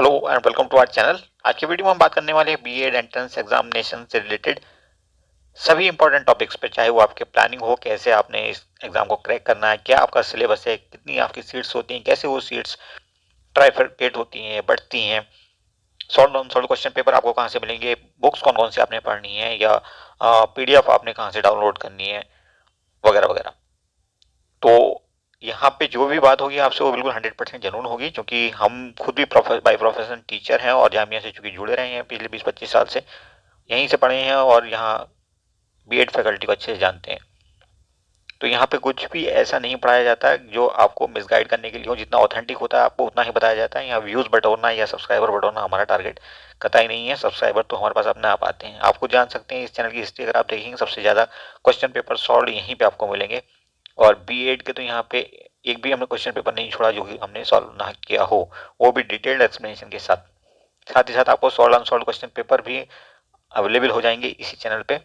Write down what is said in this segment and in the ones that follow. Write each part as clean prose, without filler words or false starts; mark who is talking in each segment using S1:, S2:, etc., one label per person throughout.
S1: Hello and welcome to our channel. आज की video में हम बात करने वाले हैं बीएड एंट्रेंस एग्जामिनेशन से रिलेटेड सभी इंपॉर्टेंट टॉपिक्स पे, चाहे वो आपके प्लानिंग हो, कैसे आपने इस एग्जाम को क्रैक करना है, क्या आपका सिलेबस है, कितनी आपकी सीट्स होती हैं, कैसे वो सीट्स ट्राइफरकेट होती हैं, बढ़ती हैं, सॉल्व अनसॉल्व क्वेश्चन पेपर आपको कहाँ से मिलेंगे, बुक्स कौन कौन सी आपने पढ़नी है या पीडीएफ आपने कहाँ से डाउनलोड करनी है, वगैरह वगैरह। तो यहाँ पे जो भी बात होगी आपसे वो बिल्कुल 100% जनून होगी, क्योंकि हम खुद भी बाई प्रोफेशन टीचर हैं और जामिया से चूंकि जुड़े रहे हैं पिछले 20-25 साल से, यहीं से पढ़े हैं और यहाँ बीएड फैकल्टी को अच्छे से जानते हैं। तो यहाँ पे कुछ भी ऐसा नहीं पढ़ाया जाता जो आपको मिसगाइड करने के लिए हो। जितना ऑथेंटिक होता है आपको उतना ही बताया जाता है। यहाँ व्यूज बटोरना या सब्सक्राइबर बटोरना हमारा टारगेट कतई नहीं है। सब्सक्राइबर तो हमारे पास अपने आप आते हैं। आपको जान सकते हैं इस चैनल की हिस्ट्री अगर आप देखेंगे, सबसे ज्यादा क्वेश्चन पेपर सॉल्व यहीं पे आपको मिलेंगे। और बीएड के तो यहाँ पे एक भी हमने क्वेश्चन पेपर नहीं छोड़ा जो कि हमने सॉल्व ना किया हो, वो भी डिटेल्ड एक्सप्लेनेशन के साथ। साथ ही साथ आपको सॉल्व अनसॉल्व क्वेश्चन पेपर भी अवेलेबल हो जाएंगे इसी चैनल पे।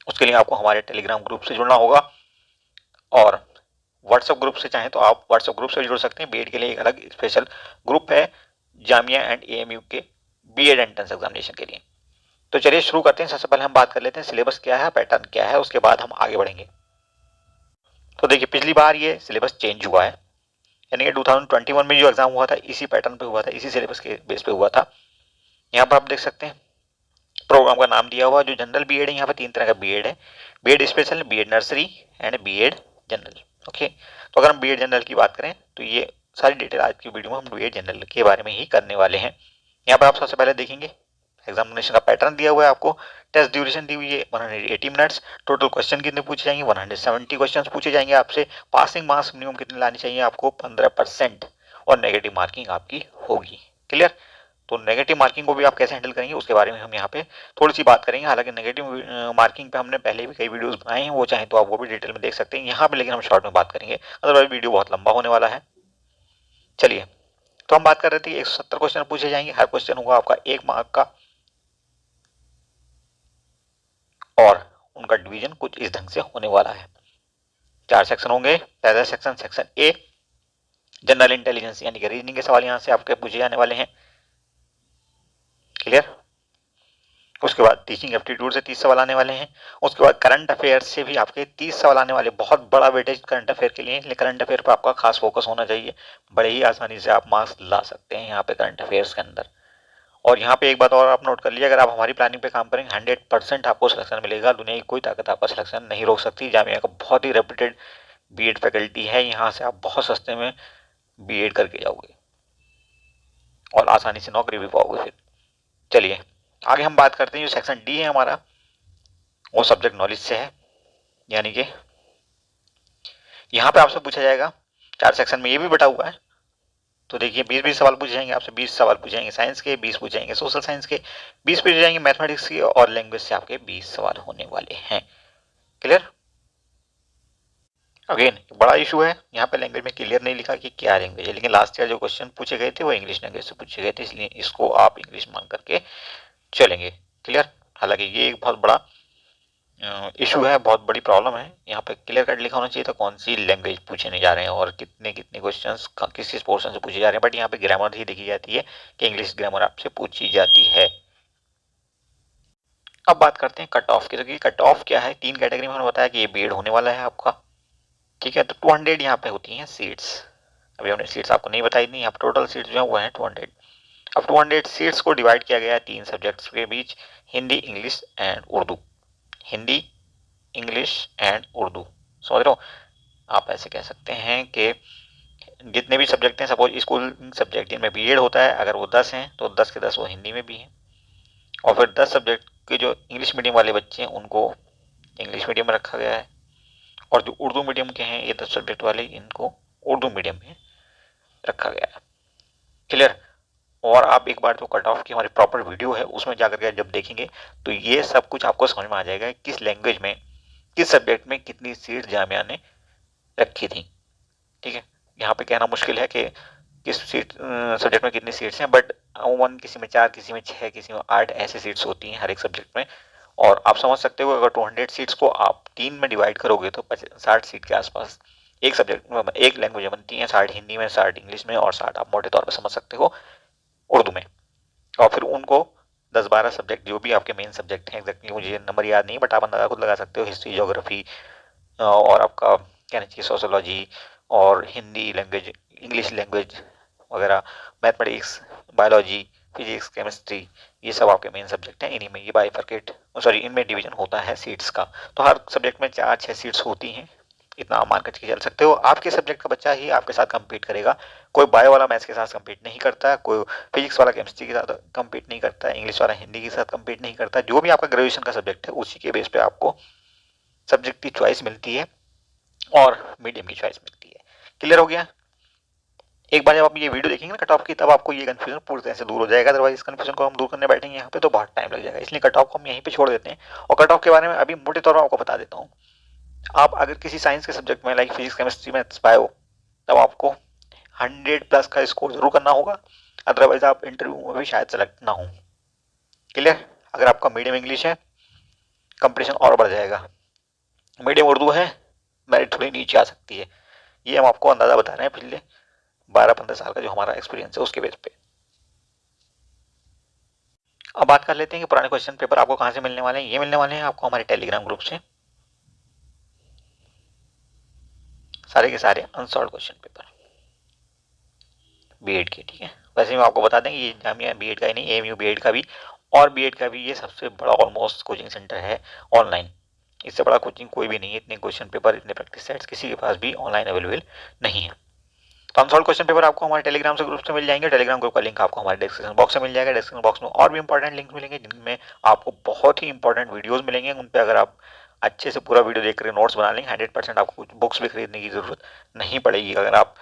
S1: उसके लिए आपको हमारे टेलीग्राम ग्रुप से जुड़ना होगा और व्हाट्सएप ग्रुप से चाहें तो आप व्हाट्सएप ग्रुप से भी जुड़ सकते हैं। बीएड के लिए एक अलग स्पेशल ग्रुप है, जामिया एंड एएमयू के बीएड एंट्रेंस एग्जामिनेशन के लिए। तो चलिए शुरू करते हैं। सबसे पहले हम बात कर लेते हैं सिलेबस क्या है, पैटर्न क्या है, उसके बाद हम आगे बढ़ेंगे। तो देखिए, पिछली बार ये सिलेबस चेंज हुआ है, यानी कि 2021 में जो एग्जाम हुआ था इसी पैटर्न पे हुआ था, इसी सिलेबस के बेस पे हुआ था। यहाँ पर आप देख सकते हैं प्रोग्राम का नाम दिया हुआ जो जनरल बीएड है। यहाँ पे 3 तरह का बीएड है, BEd special, BEd nursery and BEd general. Okay, तो अगर हम बीएड जनरल की बात करें तो ये सारी डिटेल आज की वीडियो में हम बीएड जनरल के बारे में ही करने वाले हैं। यहाँ पर आप सबसे पहले देखेंगे एग्जामिनेशन का पैटर्न दिया हुआ है आपको। टेस्ट ड्यूरेशन दी हुई है 180 मिनट्स। टोटल क्वेश्चन कितने पूछे जाएंगे, 170 क्वेश्चन पूछे जाएंगे आपसे। पासिंग मार्क्स मिनिमम कितने लानी चाहिए आपको, 15%। और नेगेटिव मार्किंग आपकी होगी। क्लियर? तो नेगेटिव मार्किंग को भी आप कैसे हैंडल करेंगे उसके बारे में हम यहाँ पे थोड़ी सी बात करेंगे। हालांकि नेगेटिव मार्किंग पे हमने पहले भी कई वीडियोस बनाए हैं, वो चाहें तो आप वो भी डिटेल में देख सकते हैं यहाँ पे, लेकिन हम शॉर्ट में बात करेंगे, अदरवाइज वीडियो बहुत लंबा होने वाला है। चलिए, तो हम बात कर रहे थे 170 क्वेश्चन पूछे जाएंगे। हर क्वेश्चन होगा आपका 1 मार्क का और उनका डिवीजन कुछ इस ढंग से होने वाला है। 4 सेक्शन होंगे। पहला section, section A, general intelligence यानी कि रीजनिंग के सवाल यहाँ से आपके पूछे जाने वाले हैं। क्लियर? उसके बाद टीचिंग एप्टीट्यूड से 30 सवाल आने वाले हैं। उसके बाद करंट अफेयर से भी आपके 30 सवाल आने वाले। बहुत बड़ा वेटेज करंट अफेयर के लिए, इसलिए करंट अफेयर पर आपका खास फोकस होना चाहिए। बड़े ही आसानी से आप मार्क्स ला सकते हैं यहाँ पे करंट अफेयर्स के अंदर। और यहाँ पे एक बात और आप नोट कर लीजिए, अगर आप हमारी प्लानिंग पे काम करेंगे 100% आपको सिलेक्शन मिलेगा। दुनिया की कोई ताकत आपका सिलेक्शन नहीं रोक सकती। जामिया का बहुत ही रेप्यूटेड बीएड फैकल्टी है, यहाँ से आप बहुत सस्ते में बीएड करके जाओगे और आसानी से नौकरी भी पाओगे फिर। चलिए आगे हम बात करते हैं। जो सेक्शन डी है हमारा, वो सब्जेक्ट नॉलेज से है, यानी कि यहाँ पे आपसे पूछा जाएगा 4 सेक्शन में, ये भी बटा हुआ है। तो देखिए 20-20 सवाल पूछे जाएंगे आपसे। 20 सवाल पूछे जाएंगे साइंस के, 20 पूछे जाएंगे सोशल साइंस के, 20 पूछे जाएंगे मैथमेटिक्स के, और लैंग्वेज से आपके 20 सवाल होने वाले हैं। क्लियर? अगेन बड़ा इशू है, यहाँ पे लैंग्वेज में क्लियर नहीं लिखा कि क्या लैंग्वेज है, लेकिन लास्ट ईयर जो क्वेश्चन पूछे गए थे वो इंग्लिश लैंग्वेज से पूछे गए थे, इसलिए इसको आप इंग्लिश मान करके चलेंगे। क्लियर? हालांकि ये एक बहुत बड़ा इशू है, बहुत बड़ी प्रॉब्लम है। यहाँ पे क्लियर कट लिखा होना चाहिए था कौन सी लैंग्वेज पूछने जा रहे हैं और कितने कितने क्वेश्चंस किस किस पोर्शन से पूछे जा रहे हैं। बट यहाँ पे ग्रामर ही देखी जाती है कि इंग्लिश ग्रामर आपसे पूछी जाती है। अब बात करते हैं कट ऑफ की। तो कट ऑफ क्या है, 3 कैटेगरी में बताया कि ये बीएड होने वाला है आपका। ठीक है, तो 200 यहाँ पे होती हैं सीट्स। अभी हमने सीट्स आपको नहीं बताई थी, यहाँ पे टोटल सीट्स जो है वो है 200। अब 200 सीट्स को डिवाइड किया गया है 3 सब्जेक्ट्स के बीच, Hindi, English and Urdu. Hindi, English and Urdu, समझ रहे हो? आप ऐसे कह सकते हैं कि जितने भी सब्जेक्ट हैं, सपोज स्कूल सब्जेक्ट जिनमें बीएड होता है, अगर वो 10 हैं तो 10 के 10 वो हिंदी में भी हैं। और फिर 10 सब्जेक्ट के जो इंग्लिश मीडियम वाले बच्चे हैं उनको इंग्लिश मीडियम में रखा गया है, और जो उर्दू मीडियम के हैं ये 10 सब्जेक्ट वाले, इनको उर्दू मीडियम में रखा गया है। क्लियर? और आप एक बार जो कट ऑफ की हमारी प्रॉपर वीडियो है उसमें जाकर के जब देखेंगे तो ये सब कुछ आपको समझ में आ जाएगा किस लैंग्वेज में, किस सब्जेक्ट में कितनी सीट जामिया ने रखी थी। ठीक है, यहाँ पे कहना मुश्किल है कि किस सीट सब्जेक्ट में कितनी सीट्स हैं, बट अमूमन किसी में 4, किसी में 6, किसी में 8 ऐसे सीट्स होती हैं हर एक सब्जेक्ट में। और आप समझ सकते हो अगर 200 सीट्स को आप 3 में डिवाइड करोगे तो 60 सीट के आसपास एक सब्जेक्ट में, एक लैंग्वेज बनती है। 60 हिंदी में, 60 इंग्लिश में और 60 आप मोटे तौर पर समझ सकते हो उर्दू में। और फिर उनको 10-12 सब्जेक्ट जो भी आपके मेन सब्जेक्ट हैं, एग्जैक्टली मुझे नंबर याद नहीं, बट आप अंदाजा खुद लगा सकते हो, हिस्ट्री, ज्योग्राफी और आपका कहना चाहिए सोशोलॉजी और हिंदी लैंग्वेज, इंग्लिश लैंग्वेज वगैरह, मैथमेटिक्स, बायोलॉजी, फिजिक्स, केमिस्ट्री, ये सब आपके मेन सब्जेक्ट हैं। इन्हीं में ये बाइफरकेट, सॉरी, इनमें डिवीजन होता है सीट्स का। तो हर सब्जेक्ट में 4-6 सीट्स होती हैं, इतना आप मान कर चल सकते हो। आपके सब्जेक्ट का बच्चा ही आपके साथ कम्पीट करेगा। कोई बायो वाला मैथ्स के साथ कम्पीट नहीं करता, कोई फिजिक्स वाला केमिस्ट्री के साथ कम्पीट नहीं करता, इंग्लिश वाला हिंदी के साथ कम्पीट नहीं करता। जो भी आपका ग्रेजुएशन का सब्जेक्ट है उसी के बेस पे आपको सब्जेक्ट की चॉइस मिलती है और मीडियम की चॉइस मिलती है। क्लियर हो गया? एक बार जब आप ये वीडियो देखेंगे ना कट ऑफ की, तब आपको ये कंफ्यूजन पूरी तरह से दूर हो जाएगा। अदरवाइज इस कंफ्यूजन को हम दूर करने बैठेंगे यहाँ पे तो बहुत टाइम लग जाएगा, इसलिए कट ऑफ को हम यहीं पे छोड़ देते हैं। और कट ऑफ के बारे में अभी मोटे तौर पर आपको बता देता हूँ। आप अगर किसी साइंस के सब्जेक्ट में like physics, chemistry, maths, bio, तब आपको 100+ का स्कोर जरूर करना होगा, अदरवाइज आप इंटरव्यू में भी शायद सेलेक्ट ना हो। क्लियर? अगर आपका मीडियम इंग्लिश है, कंपटीशन और बढ़ जाएगा। मीडियम उर्दू है, मेरिट थोड़ी नीचे आ सकती है। ये हम आपको अंदाजा बता रहे हैं पिछले 12-15 साल का जो हमारा एक्सपीरियंस है उसके बेस पे। अब बात कर लेते हैं कि पुराने क्वेश्चन पेपर आपको कहाँ से मिलने वाले हैं। ये मिलने वाले हैं आपको हमारे टेलीग्राम ग्रुप से, सारे के सारे अनसॉल्व क्वेश्चन पेपर बीएड के। ठीक है, वैसे हम आपको बता दें ये जामिया बीएड का ही नहीं, एएमयू बीएड का भी और बीएड का भी ये सबसे बड़ा ऑलमोस्ट कोचिंग सेंटर है ऑनलाइन। इससे बड़ा कोचिंग कोई भी नहीं है। इतने क्वेश्चन पेपर, इतने प्रैक्टिस सेट्स किसी के पास भी ऑनलाइन अवेलेबल नहीं है। तो अनसॉल्व क्वेश्चन पेपर आपको हमारे टेलीग्राम से ग्रुप से मिल जाएंगे। टेलीग्राम ग्रुप का लिंक आपको हमारे डिस्क्रिप्शन बॉक्स में मिल जाएगा। डिस्क्रिप्शन बॉक्स में और भी इंपॉर्टेंट लिंक मिलेंगे जिनमें आपको बहुत ही इंपॉर्टेंट वीडियोस मिलेंगे। उन पर अगर आप अच्छे से पूरा वीडियो देख कर नोट्स बना लेंगे, 100% आपको कुछ बुक्स भी खरीदने की जरूरत नहीं पड़ेगी। अगर आप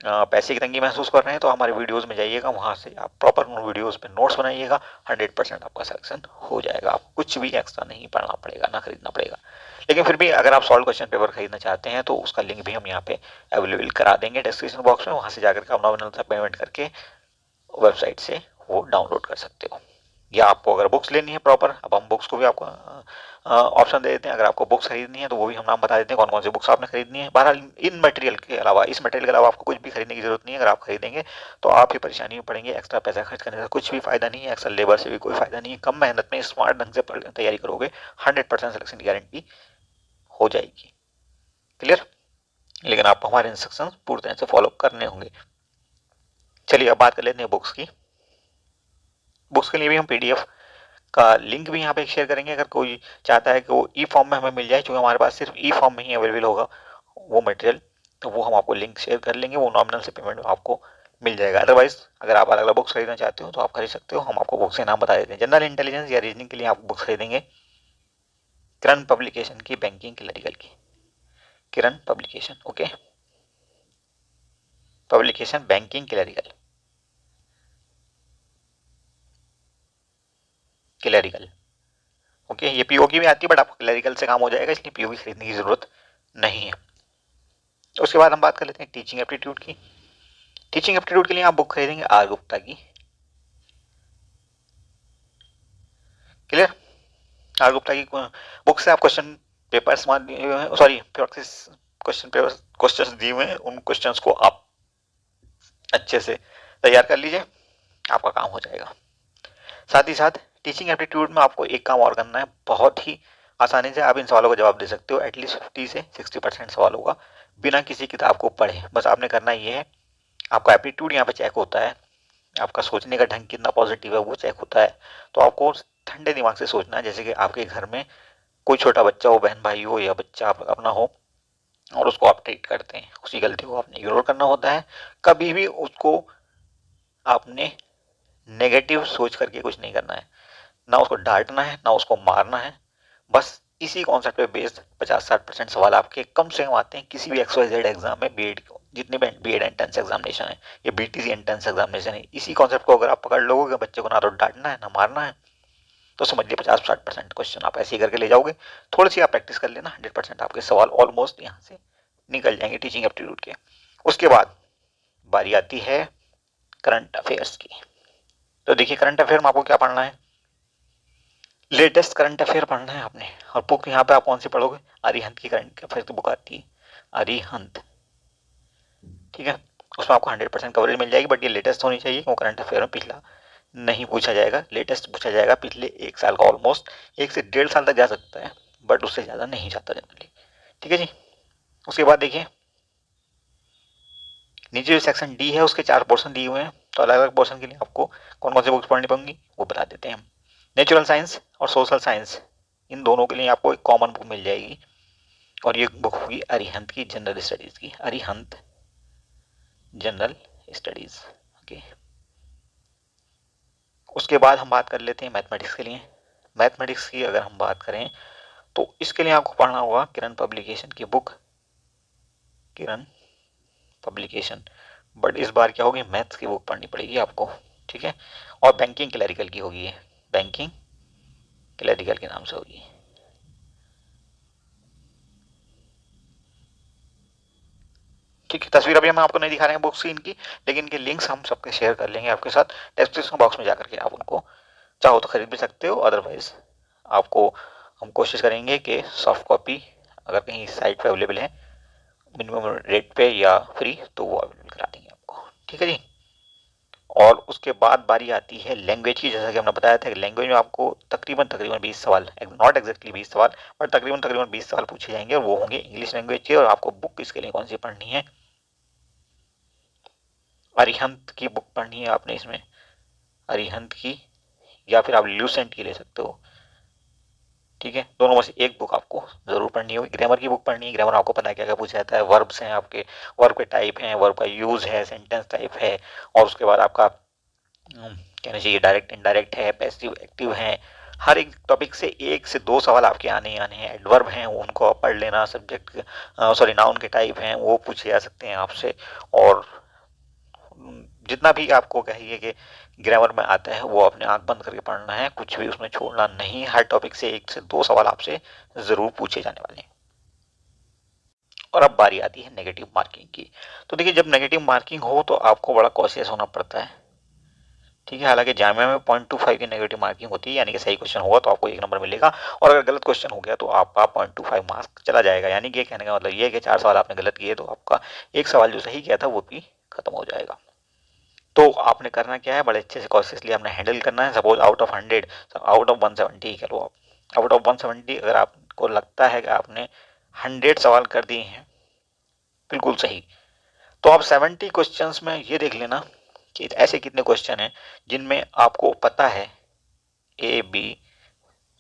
S1: पैसे की तंगी महसूस कर रहे हैं तो हमारे वीडियोस में जाइएगा, वहाँ से आप प्रॉपर वीडियोस पे नोट्स बनाइएगा, 100% आपका सिलेक्शन हो जाएगा। आपको कुछ भी एक्स्ट्रा नहीं पढ़ना पड़ेगा, ना खरीदना पड़ेगा। लेकिन फिर भी अगर आप सॉल्व क्वेश्चन पेपर खरीदना चाहते हैं तो उसका लिंक भी हम यहाँ पे अवेलेबल करा देंगे डिस्क्रिप्शन बॉक्स में। वहाँ से जाकर के आप नॉमिनल सा पेमेंट करके वेबसाइट से वो डाउनलोड कर सकते हो। या आपको अगर बुक्स लेनी है प्रॉपर, अब हम बुक्स को भी आपको ऑप्शन दे देते हैं। अगर आपको बुक्स खरीदनी है तो वो भी हम नाम बता देते हैं कौन कौन सी बुक्स आपने खरीदनी है। बहरहाल इन मटेरियल के अलावा, इस मटेरियल के अलावा आपको कुछ भी खरीदने की जरूरत नहीं है। अगर आप खरीदेंगे तो आप ही परेशानी में पड़ेंगे। एक्स्ट्रा पैसा खर्च करने से कुछ भी फायदा नहीं है, एक्स्ट्रा लेबर से भी कोई फायदा नहीं है। कम मेहनत में स्मार्ट ढंग से तैयारी करोगे, 100% सिलेक्शन की गारंटी हो जाएगी। क्लियर? लेकिन आपको हमारे इंस्ट्रक्शन पूरी तरह से फॉलो करने होंगे। चलिए अब बात कर लेते हैं बुक्स की। बुक्स के लिए भी हम पीडीएफ का लिंक भी यहाँ पे शेयर करेंगे। अगर कोई चाहता है कि वो ई फॉर्म में हमें मिल जाए, क्योंकि हमारे पास सिर्फ ई फॉर्म में ही अवेलेबल होगा वो मटेरियल, तो वो हम आपको लिंक शेयर कर लेंगे। वो नॉमिनल से पेमेंट आपको मिल जाएगा। अदरवाइज अगर आप अलग अलग बुक्स खरीदना चाहते हो तो आप खरीद सकते हो। हम आपको बुक्स के नाम बता देते हैं। जनरल इंटेलिजेंस या रीजनिंग के लिए आप बुक्स खरीदेंगे किरण पब्लिकेशन की, बैंकिंग क्लरिकल की, Kiran publication, okay, publication banking clerical, clerical, okay. ये पीओ की भी आती है बट आपको क्लरिकल से काम हो जाएगा, इसलिए पीओ की खरीदने की जरूरत नहीं है। उसके बाद हम बात कर लेते हैं टीचिंग एप्टीट्यूड की। टीचिंग एप्टीट्यूड के लिए आप बुक खरीदेंगे आर गुप्ता की। क्लियर? आर गुप्ता की बुक से आप question papers, sorry, practice question paper, questions दिए हुए हैं, उन क्वेश्चंस को आप अच्छे से तैयार कर लीजिए, आपका काम हो जाएगा। साथ ही साथ टीचिंग एप्टीट्यूड में आपको एक काम और करना है। बहुत ही आसानी से आप इन सवालों का जवाब दे सकते हो। एटलीस्ट 50 से 60% सवालों का बिना किसी किताब को पढ़े। बस आपने करना ये है, आपका एप्टीट्यूड यहाँ पे चेक होता है, आपका सोचने का ढंग कितना पॉजिटिव है वो चेक होता है। तो आपको ठंडे दिमाग से सोचना है, जैसे कि आपके घर में कोई छोटा बच्चा हो, बहन भाई हो या बच्चा अपना हो, और उसको आप ट्रीट करते हैं, उसकी गलती को आपने इग्नोर करना होता है। कभी भी उसको आपने नेगेटिव सोच करके कुछ नहीं करना है, ना उसको डांटना है ना उसको मारना है। बस इसी कॉन्सेप्ट पे बेस्ड 50-60% सवाल आपके कम से कम आते हैं किसी भी XYZ एग्जाम में। बीएड, जितने भी बीएड एंट्रेंस एग्जामिनेशन है, ये बीटीसी एंट्रेंस एग्जामिनेशन है, इसी कॉन्सेप्ट को अगर आप पकड़ लोगे, बच्चे को ना तो डांटना है ना मारना है, तो समझ लिए 50-60% क्वेश्चन आप ऐसे ही करके ले जाओगे। थोड़ी सी आप प्रैक्टिस कर लेना, 100% आपके सवाल ऑलमोस्ट यहाँ से निकल जाएंगे टीचिंग एप्टीट्यूड के। उसके बाद बारी आती है करंट अफेयर्स की। तो देखिए करंट अफेयर में आपको क्या पढ़ना है, लेटेस्ट करंट अफेयर पढ़ना है आपने। और बुक यहाँ पे आप कौन सी पढ़ोगे, अरिहंत की करंट अफेयर की बुक आती है, अरिहंत, ठीक है। उसमें आपको 100% कवरेज मिल जाएगी, बट ये लेटेस्ट होनी चाहिए, वो करंट अफेयर में पिछला नहीं पूछा जाएगा, लेटेस्ट पूछा जाएगा पिछले 1 साल का, ऑलमोस्ट 1 से 1.5 साल तक जा सकता है, बट उससे ज़्यादा नहीं जाता जनरली। ठीक है जी। उसके बाद देखिए नीचे जो सेक्शन डी है उसके 4 पोर्शन दिए हुए हैं, तो अलग अलग पोर्शन के लिए आपको कौन कौन से बुक्स पढ़नी पड़ेंगी वो बता देते हैं हम। नेचुरल साइंस और सोशल साइंस, इन दोनों के लिए आपको एक कॉमन बुक मिल जाएगी, और ये बुक होगी अरिहंत की जनरल स्टडीज की, अरिहंत जनरल स्टडीज। ओके। उसके बाद हम बात कर लेते हैं मैथमेटिक्स के लिए। मैथमेटिक्स की अगर हम बात करें तो इसके लिए आपको पढ़ना होगा किरण पब्लिकेशन की बुक, किरण पब्लिकेशन, बट इस बार क्या होगी, मैथ्स की बुक पढ़नी पड़ेगी आपको। ठीक है। और बैंकिंग क्लरिकल की होगी, बैंकिंग क्लरिकल के नाम से होगी। ठीक है। तस्वीर अभी हम आपको नहीं दिखा रहे हैं बुक्स की इनकी, लेकिन इनके लिंक्स हम सबके शेयर कर लेंगे आपके साथ डिस्क्रिप्शन बॉक्स में जाकर के, आप उनको चाहो तो खरीद भी सकते हो, अदरवाइज आपको हम कोशिश करेंगे कि सॉफ्ट कॉपी अगर कहीं साइट पे अवेलेबल है मिनिमम रेट पे या फ्री, तो वो अवेलेबल करा देंगे आपको। ठीक है जी। और उसके बाद बारी आती है लैंग्वेज की। जैसा कि हमने बताया था कि लैंग्वेज में आपको तकरीबन तकरीबन 20 सवाल, नॉट एग्जैक्टली 20 सवाल, बट तकरीबन तकरीबन 20 सवाल पूछे जाएंगे, और वो होंगे इंग्लिश लैंग्वेज के। और आपको बुक इसके लिए कौन सी पढ़नी है, अरिहंत की बुक पढ़नी है आपने इसमें, अरिहंत की, या फिर आप ल्यूसेंट की ले सकते हो। ठीक है। दोनों में से एक बुक आपको जरूर पढ़नी होगी। ग्रामर की बुक पढ़नी है, ग्रामर आपको पता है क्या क्या पूछा जाता है, वर्ब्स हैं आपके, वर्ब के टाइप हैं, वर्ब का यूज है, सेंटेंस टाइप है, और उसके बाद आपका कहना चाहिए डायरेक्ट इनडायरेक्ट है, पैसिव एक्टिव है। हर एक टॉपिक से 1 से 2 सवाल आपके आने ही आने हैं। एडवर्ब हैं उनको आप पढ़ लेना, सब्जेक्ट सॉरी नाउन के टाइप हैं वो पूछे जा सकते हैं आपसे। और जितना भी आपको कहिए कि ग्रामर में आता है वो अपने आंख बंद करके पढ़ना है, कुछ भी उसमें छोड़ना नहीं। हर टॉपिक से 1 से 2 सवाल आपसे जरूर पूछे जाने वाले हैं। और अब बारी आती है नेगेटिव मार्किंग की। तो देखिए जब नेगेटिव मार्किंग हो तो आपको बड़ा कॉशियस होना पड़ता है। ठीक है। हालांकि जामिया में 0.25 की नेगेटिव मार्किंग होती है, यानी कि सही क्वेश्चन होगा तो आपको 1 नंबर मिलेगा, और अगर गलत क्वेश्चन हो गया तो आपका 0.25 मार्क्स चला जाएगा। यानी कि कहने का मतलब ये है कि 4 सवाल आपने गलत किए तो आपका एक सवाल जो सही किया था वो भी खत्म हो जाएगा। तो आपने करना क्या है, बड़े अच्छे से कॉशियसली आपने हैंडल करना है। Suppose out of 100, out of 170 करो आप, आउट ऑफ 170 अगर आपको लगता है कि आपने 100 सवाल कर दिए हैं बिल्कुल सही, तो आप 70 क्वेश्चंस में ये देख लेना कि ऐसे कितने क्वेश्चन हैं जिनमें आपको पता है ए बी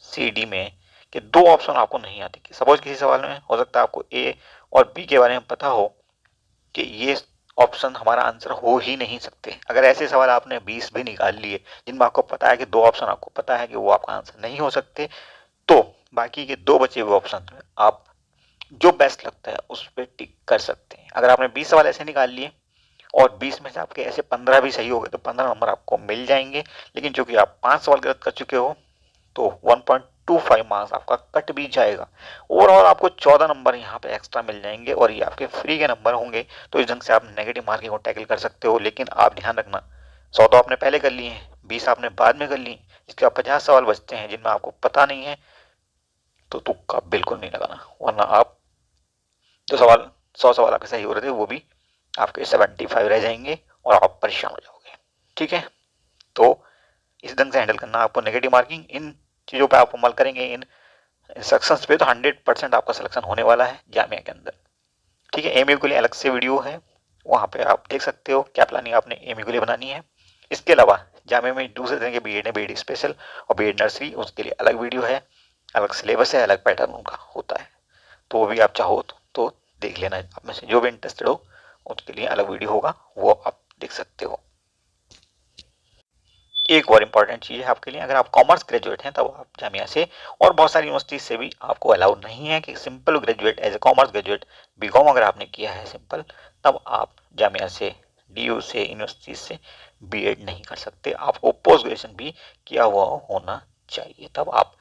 S1: सी डी में कि 2 ऑप्शन आपको नहीं आते। सपोज किसी सवाल में हो सकता है आपको ए और बी के बारे में पता हो कि ये ऑप्शन हमारा आंसर हो ही नहीं सकते। अगर ऐसे सवाल आपने 20 भी निकाल लिए जिनमें आपको पता है कि 2 ऑप्शन आपको पता है कि वो आपका आंसर नहीं हो सकते, तो बाकी के 2 बचे हुए ऑप्शन आप जो बेस्ट लगता है उस पर टिक कर सकते हैं। अगर आपने 20 सवाल ऐसे निकाल लिए और 20 में से आपके ऐसे 15 भी सही हो गए तो 15 नंबर आपको मिल जाएंगे। लेकिन चूंकि आप 5 सवाल गलत कर चुके हो तो 1.25 मार्क्स आपका कट भी जाएगा। ओवरऑल आपको 14 नंबर यहाँ पे एक्स्ट्रा मिल जाएंगे, और ये आपके फ्री के नंबर होंगे। तो इस ढंग से आप नेगेटिव मार्किंग को टैकल कर सकते हो। लेकिन आप ध्यान रखना, 100 तो आपने पहले कर लिए हैं, 20 आपने बाद में कर ली, इसके बाद 50 सवाल बचते हैं जिनमें आपको पता नहीं है, तो तुक्का बिल्कुल नहीं लगाना, वरना आप जो सवाल 100 सवाल आपके सही हो रहे थे वो भी आपके 75 रह जाएंगे और आप परेशान हो जाओगे। ठीक है। तो इस ढंग से हैंडल करना आपको नेगेटिव मार्किंग। इन चीज़ों पे आप अमल करेंगे, इन इंस्ट्रक्शंस पे, तो 100% आपका सिलेक्शन होने वाला है जामिया के अंदर। ठीक है। एमयू के लिए अलग से वीडियो है, वहाँ पे आप देख सकते हो क्या प्लानिंग आपने एमयू के लिए बनानी है। इसके अलावा जामिया में दूसरे तरह के बी एड है, बी एड स्पेशल और बी एड नर्सरी, उसके लिए अलग वीडियो है, अलग सिलेबस है, अलग पैटर्न उनका होता है। तो वो भी आप चाहो तो देख लेना, आप में से जो भी इंटरेस्टेड हो उसके लिए अलग वीडियो होगा, वो आप देख सकते हो। एक और इम्पॉर्टेंट चीज़ है आपके लिए, अगर आप कॉमर्स ग्रेजुएट हैं तब आप जामिया से और बहुत सारी यूनिवर्सिटी से भी आपको अलाउड नहीं है कि simple graduate as a commerce graduate BCom अगर आपने किया है सिंपल, तब आप जामिया से, डीयू से, यूनिवर्सिटी से बीएड नहीं कर सकते। आपको पोस्ट ग्रेजुएशन भी किया हुआ होना चाहिए, तब आप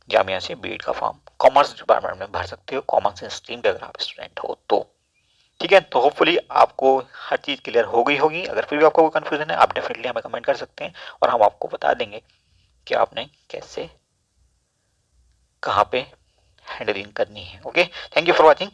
S1: जामिया से बीएड का फॉर्म कॉमर्स डिपार्टमेंट में भर सकते हो, कॉमर्स स्ट्रीम के अगर आप स्टूडेंट हो तो। ठीक है। तो होपफुली आपको हर चीज़ क्लियर हो गई होगी। अगर फिर भी आपको कोई कन्फ्यूजन है आप डेफिनेटली हमें कमेंट कर सकते हैं, और हम आपको बता देंगे कि आपने कैसे कहाँ पे हैंडलिंग करनी है। Okay, thank you for watching.